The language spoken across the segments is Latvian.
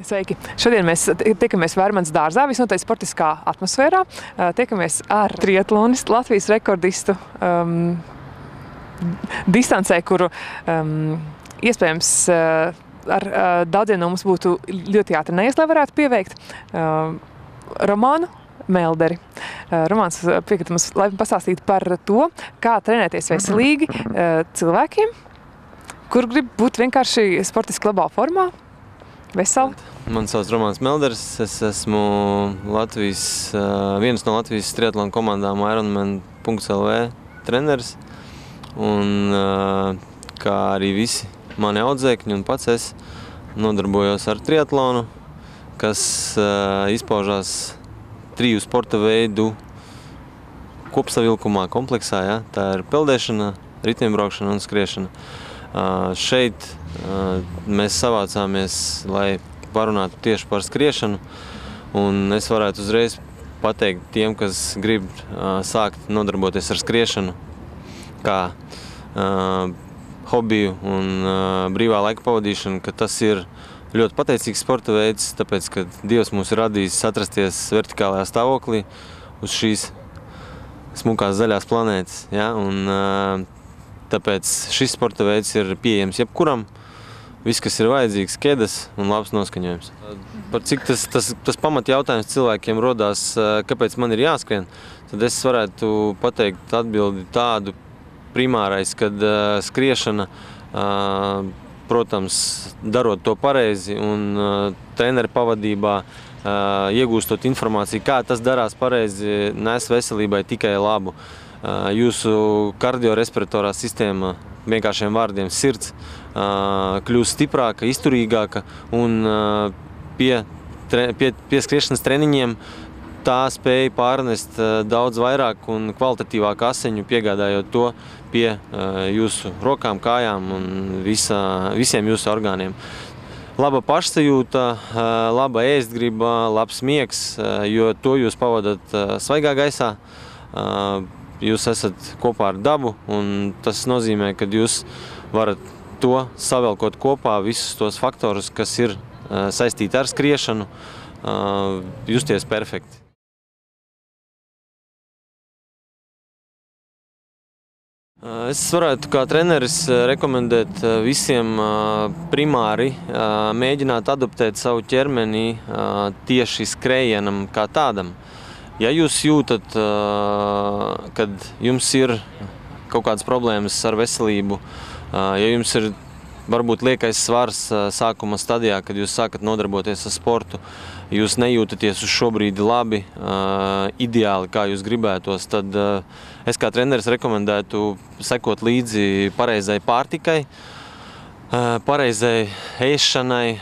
Sveiki! Šodien mēs tiekamies Vērmanas dārzā, visnotaļ sportiskā atmosfērā. Tiekamies ar triatlonistu, Latvijas rekordistu distancē, kuru iespējams ar daudziem no mums būtu ļoti jātrenējas, lai varētu pieveikt Romānu Melderi. Romāns piekrita mums, lai pastāstītu par to, kā trenēties veselīgi cilvēkiem, kur grib būt vienkārši sportiski labā formā. Veseli. Mani sauc Romāns Melders. Es esmu vienas no Latvijas triatlona komandām Ironman.lv treneris. Un kā arī visi mani audzēkņi un pats es nodarbojos ar triatlonu, kas izpaužās 3 sporta veidu kopsavilkumā, kompleksā. Ja? Tā ir peldēšana, riteņbraukšana un skriešana. Šeit mēs savācāmies, lai parunātu tieši par skriešanu, un es varētu uzreiz pateikt tiem, kas grib sākt nodarboties ar skriešanu kā hobiju un brīvā laika pavadīšanu, ka tas ir ļoti pateicīgs sporta veids, tāpēc, ka Dievs mūs ir radījis atrasties vertikālajā stāvoklī uz šīs smukās zaļās planētas. Ja? Un, tāpēc šis sporta veids ir pieejams jebkuram. Viss, kas ir vajadzīgs, ķēdes un labs noskaņojums. Par cik tas pamat jautājums cilvēkiem rodās, kāpēc man ir jāskrien, tad es varētu pateikt atbildi tādu primārais, kad skriešana, protams, darot to pareizi un treneri pavadībā, iegūstot informāciju, kā tas darās pareizi, nes veselībai tikai labu. Jūsu kardiorespiratorā sistēma, vienkāršiem vārdiem sirds, kļūst stiprāka, izturīgāka un pie skriešanas treniņiem tā spēja pārnest daudz vairāk un kvalitatīvāk asiņu, piegādājot to pie jūsu rokām, kājām un visiem jūsu orgāniem. Laba pašsajūta, laba ēstgriba, labs miegs, jo to jūs pavadat svaigā gaisā. Jūs esat kopā ar dabu, un tas nozīmē, ka jūs varat to savelkot kopā, visus tos faktorus, kas ir saistīti ar skriešanu, justies perfekti. Es varētu kā treneris rekomendēt visiem primāri mēģināt adaptēt savu ķermeni tieši skrējienam kā tādam. Ja jūs jūtat, kad jums ir kaut kādas problēmas ar veselību, ja jums ir varbūt liekais svars sākuma stadijā, kad jūs sākat nodarboties ar sportu, jūs nejūtaties uz šo brīdi labi, ideāli, kā jūs gribētos, tad es kā treneris rekomendētu sekot līdzi pareizai pārtikai, pareizai ēšanai,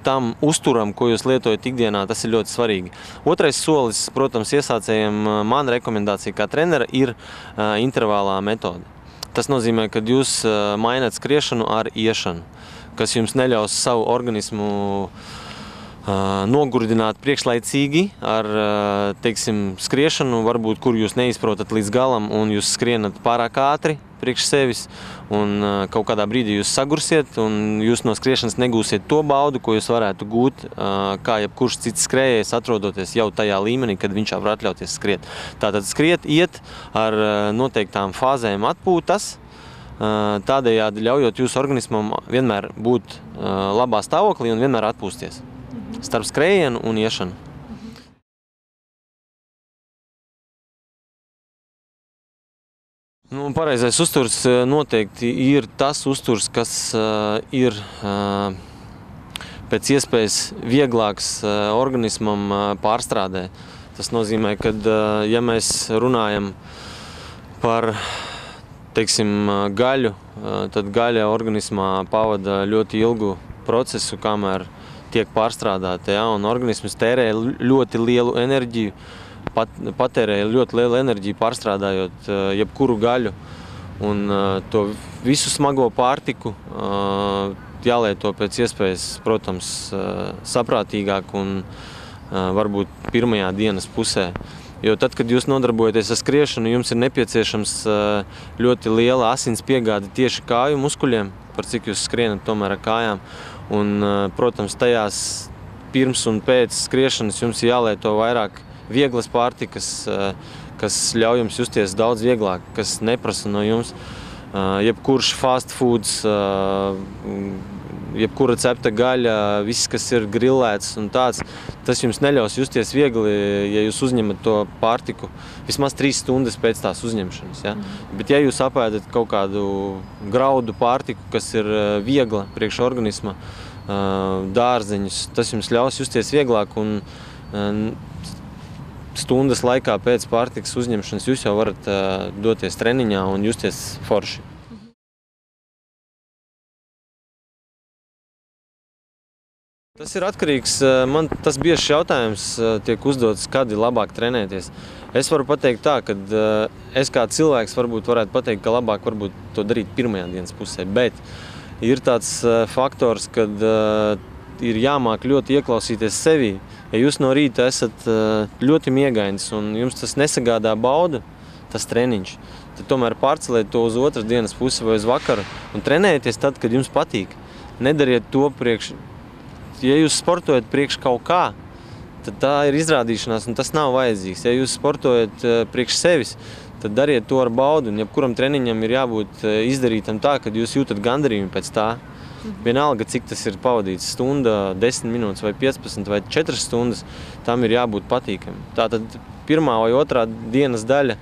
tam uzturam, ko jūs lietojat ikdienā, tas ir ļoti svarīgi. Otrais solis, protams, iesācējiem mana rekomendācija kā trenera ir intervālā metode. Tas nozīmē, ka jūs mainat skriešanu ar iešanu, kas jums neļaus savu organismu nogurdināt priekšlaicīgi ar, teiksim, skriešanu, varbūt, kur jūs neizprotat līdz galam un jūs skrienat pārāk ātri priekš sevis un kaut kādā brīdī jūs sagursiet un jūs no skriešanas negūsiet to baudu, ko jūs varētu gūt, kā jebkurš cits skrējējs, atrodoties jau tajā līmenī, kad viņš var atļauties skriet. Tātad skriet, iet ar noteiktām fāzēm atpūtas, tādējādi ļaujot jūsu organismam vienmēr būt labā stāvoklī un vienmēr atpūsties. Starp skrējienu un iešanu. Pareizais uzturs noteikti ir tas uzturs, kas ir pēc iespējas vieglāks organismam pārstrādē. Tas nozīmē, ka, ja mēs runājam par, teiksim, gaļu, tad gaļa organismā pavada ļoti ilgu procesu, kamēr tiek pārstrādāta, ja, un organisms tērē ļoti lielu enerģiju, patērēja ļoti lielu enerģiju pārstrādājot jebkuru gaļu, un to visu smago pārtiku jālieto pēc iespējas, protams, saprātīgāk un varbūt pirmajā dienas pusē. Jo tad, kad jūs nodarbojaties ar skriešanu, jums ir nepieciešams ļoti liela asins piegāde tieši kāju muskuļiem, par cik jūs skrienat tomēr ar kājām. Un, protams, tajās pirms un pēc skriešanas jums jālieto vairāk vieglas pārtikas, kas ļauj jums justies daudz vieglāk, kas neprasa no jums jebkurš fast foods, jebkura cepta gaļa, viss, kas ir grillēts un tāds, tas jums neļaus justies viegli, ja jūs uzņemat to pārtiku vismaz 3 stundas pēc tās uzņemšanas. Ja? Bet ja jūs apēdat kaut kādu graudu pārtiku, kas ir viegla priekš organisma, dārzeņus, tas jums ļaus justies vieglāk un stundas laikā pēc pārtikas uzņemšanas jūs jau varat doties treniņā un justies forši. Tas ir atkarīgs, man tas biežs jautājums tiek uzdots, kad ir labāk trenēties. Es varu pateikt tā, ka es kā cilvēks varētu pateikt, ka labāk varbūt to darīt pirmajā dienas pusē, bet ir tāds faktors, kad ir jāmāk ļoti ieklausīties sevī. Ja jūs no rīta esat ļoti miegains un jums tas nesagādā baudu, tas treniņš, tad tomēr pārceliet to uz otras dienas pusi vai uz vakaru un trenējieties tad, kad jums patīk. Nedariet to priekš. Ja jūs sportojat priekš kaut kā, tad tā ir izrādīšanās un tas nav vajadzīgs. Ja jūs sportojat priekš sevis, tad dariet to ar baudu. Un jebkuram treniņam ir jābūt izdarītam tā, kad jūs jūtat gandarījumu pēc tā. Vienalga, cik tas ir pavadīts, stunda, 10 minūtes vai 15 vai 4 stundas, tam ir jābūt patīkami. Tātad pirmā vai otrā dienas daļa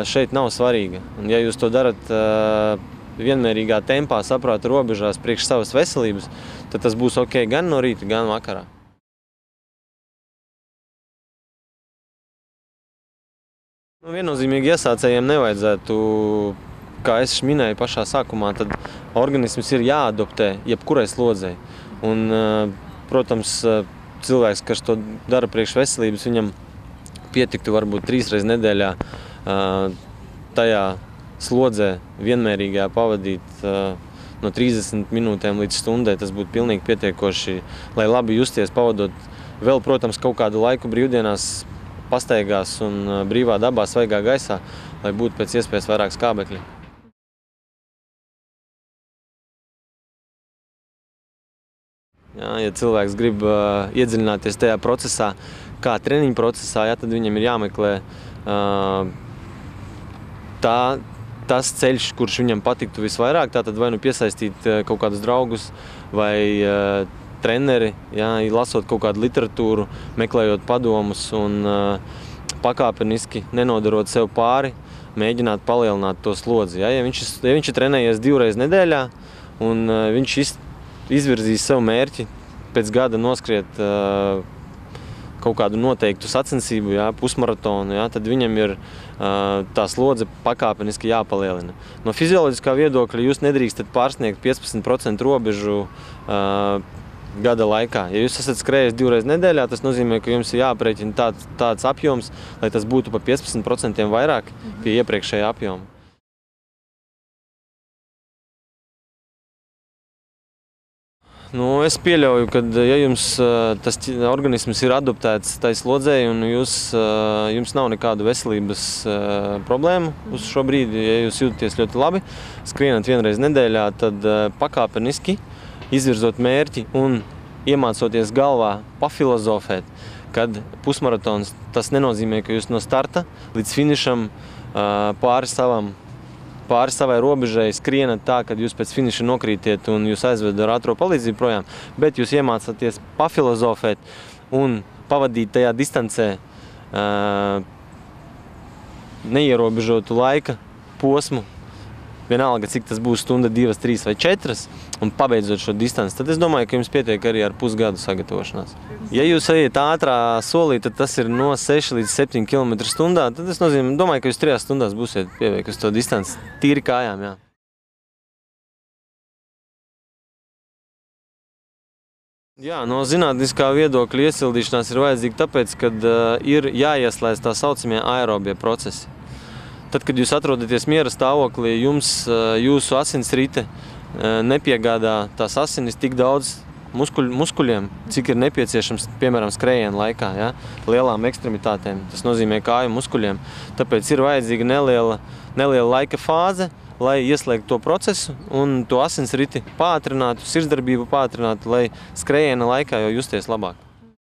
šeit nav svarīga. Un ja jūs to darat vienmērīgā tempā, saprāta robežās priekš savas veselības, tad tas būs ok gan no rīta, gan vakarā. Viennozīmīgi iesācējiem nevajadzētu, kā es minēju pašā sākumā, tad organisms ir jāadoptē jebkurai slodzei. Un, protams, cilvēks, kas to dara priekš veselības, viņam pietiktu varbūt 3 reizes nedēļā tajā slodzē vienmērīgā pavadīt no 30 minūtēm līdz stundai. Tas būtu pilnīgi pietiekoši, lai labi justies pavadot vēl, protams, kaut kādu laiku brīvdienās pastaigās un brīvā dabā, svaigā gaisā, lai būtu pēc iespējas vairāk skābekļi. Jā, ja cilvēks grib iedziļināties tajā procesā, kā treniņu procesā, jā, tad viņam ir jāmeklē tas ceļš, kurš viņam patiktu visvairāk, tātad vai nu piesaistīt kaut kādus draugus vai treneri, jā, lasot kaut kādu literatūru, meklējot padomus un pakāpeniski, nenodarot sev pāri, mēģināt palielināt to slodzi. Jā. Ja viņš ir trenējies 2 reizes nedēļā un viņš izvirzīs sev mērķi pēc gada noskriet kaut kādu noteiktu sacensību, jā, pusmaratonu, jā, tad viņam ir tā slodze pakāpeniski jāpalielina. No fizioloģiskā viedokļa jūs nedrīkstat pārsniegt 15% robežu gada laikā. Ja jūs esat skrējis 2 reizes nedēļā, tas nozīmē, ka jums ir jāaprēķina tāds apjoms, lai tas būtu pa 15% vairāk pie iepriekšējā apjoma. Nu, es pieļauju, ka ja jums tas organisms ir adoptēts tai slodzei un jums nav nekādu veselības problēmu uz šo brīdi, ja jūs jūtaties ļoti labi, skrienat 1 reizi nedēļā, tad pakāpeniski izvirzot mērķi un iemācoties galvā pafilozofēt, kad pusmaratons tas nenozīmē, ka jūs no starta līdz finišam pāri savai robežai skrienat tā, kad jūs pēc finiša nokrītiet un jūs aizved ar ātro palīdzību projām, bet jūs iemācāties pafilozofēt un pavadīt tajā distancē neierobežotu laika posmu, vienalga, cik tas būs stunda, 2, 3 vai 4, un pabeidzot šo distanci, tad es domāju, ka jums pietiek arī ar pusgadu sagatavošanās. Ja jūs ejat ātrā solī, tad tas ir no 6 līdz 7 km/h, tad es domāju, ka jūs 3 stundās būsiet pieveikusi to distanci tīri kājām, jā. Jā, no zinātniskā viedokļa iesildīšanās ir vajadzīga tāpēc, kad ir jāieslēdz tā saucamie aerobie procesi. Tad, kad jūs atrodaties miera stāvoklī, jūsu asinsrite nepiegādā tās asinis tik daudz muskuļiem, cik ir nepieciešams, piemēram, skrējiena laikā, ja, lielām ekstremitātēm. Tas nozīmē kāju muskuļiem. Tāpēc ir vajadzīga neliela laika fāze, lai ieslēgtu to procesu un to asinsriti pātrinātu, sirdsdarbību pātrinātu, lai skrējiena laikā jau justies labāk.